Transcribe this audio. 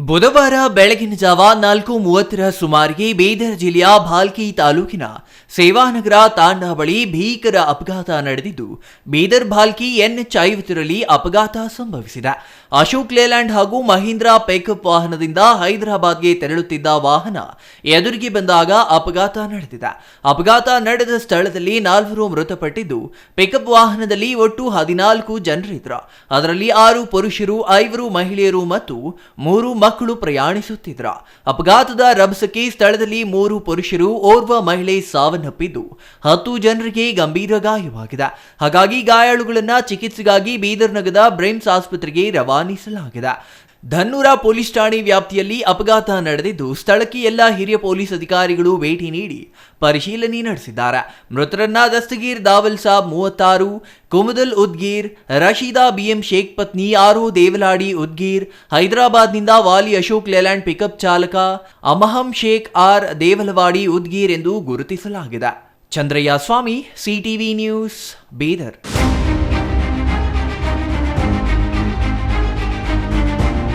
ಬುಧವಾರ ಬೆಳಗಿನ ಜಾವ 4:30 ಸುಮಾರಿಗೆ ಬೀದರ್ ಜಿಲ್ಲೆಯ ಭಾಲ್ಕಿ ತಾಲೂಕಿನ ಸೇವಾನಗರ ತಾಂಡಾ ಬಳಿ ಭೀಕರ ಅಪಘಾತ ನಡೆದಿದ್ದು, ಬೀದರ್ ಭಾಲ್ಕಿ NH50 ರಲ್ಲಿ ಅಪಘಾತ ಸಂಭವಿಸಿದೆ. ಅಶೋಕ್ ಲೇಲ್ಯಾಂಡ್ ಹಾಗೂ ಮಹೀಂದ್ರಾ ಪಿಕಪ್ ವಾಹನದಿಂದ ಹೈದರಾಬಾದ್ಗೆ ತೆರಳುತ್ತಿದ್ದ ವಾಹನ ಎದುರಿಗೆ ಬಂದಾಗ ಅಪಘಾತ ನಡೆದಿದೆ. ಅಪಘಾತ ನಡೆದ ಸ್ಥಳದಲ್ಲಿ 4 ಮೃತಪಟ್ಟಿದ್ದು, ಪಿಕಪ್ ವಾಹನದಲ್ಲಿ ಒಟ್ಟು 14 ಜನರಿದ್ದರು. ಅದರಲ್ಲಿ 6 ಪುರುಷರು, 5 ಮಹಿಳೆಯರು ಮತ್ತು 3 ಮಕ್ಕಳು ಪ್ರಯಾಣಿಸುತ್ತಿದ್ದರು. ಅಪಘಾತದ ರಭಸಕ್ಕೆ ಸ್ಥಳದಲ್ಲಿ 3 ಪುರುಷರು, ಓರ್ವ ಮಹಿಳೆ ಸಾವನ್ನಪ್ಪಿದ್ದು 10 ಜನರಿಗೆ ಗಂಭೀರ ಗಾಯವಾಗಿದೆ. ಹಾಗಾಗಿ ಗಾಯಾಳುಗಳನ್ನ ಚಿಕಿತ್ಸೆಗಾಗಿ ಬೀದರ್ ನಗರದ ಬ್ರಿಮ್ಸ್ ಆಸ್ಪತ್ರೆಗೆ ರವಾನಿಸಲಾಗಿದೆ. ಧನ್ನೂರ ಪೊಲೀಸ್ ಠಾಣೆ ವ್ಯಾಪ್ತಿಯಲ್ಲಿ ಅಪಘಾತ ನಡೆದಿದ್ದು, ಸ್ಥಳಕ್ಕೆ ಎಲ್ಲ ಹಿರಿಯ ಪೊಲೀಸ್ ಅಧಿಕಾರಿಗಳು ಭೇಟಿ ನೀಡಿ ಪರಿಶೀಲನೆ ನಡೆಸಿದ್ದಾರೆ. ಮೃತರನ್ನ ದಸ್ತಗೀರ್ ದಾವಲ್ ಸಾಬ್ 36, ಕುಮುದಲ್ ಉದ್ಗೀರ್, ರಶೀದಾ BM ಶೇಖ್ ಪತ್ನಿ ಆರೋ ದೇವಲಾಡಿ ಉದ್ಗೀರ್, ಹೈದರಾಬಾದ್ನಿಂದ ವಾಲಿ ಅಶೋಕ್ ಲೇಲ್ಯಾಂಡ್ ಪಿಕಪ್ ಚಾಲಕ ಅಮಹಂ ಶೇಖ್ ಆರ್ ದೇವಲವಾಡಿ ಉದ್ಗೀರ್ ಎಂದು ಗುರುತಿಸಲಾಗಿದೆ. ಚಂದ್ರಯ್ಯ ಸ್ವಾಮಿ, CTV ನ್ಯೂಸ್, ಬೀದರ್.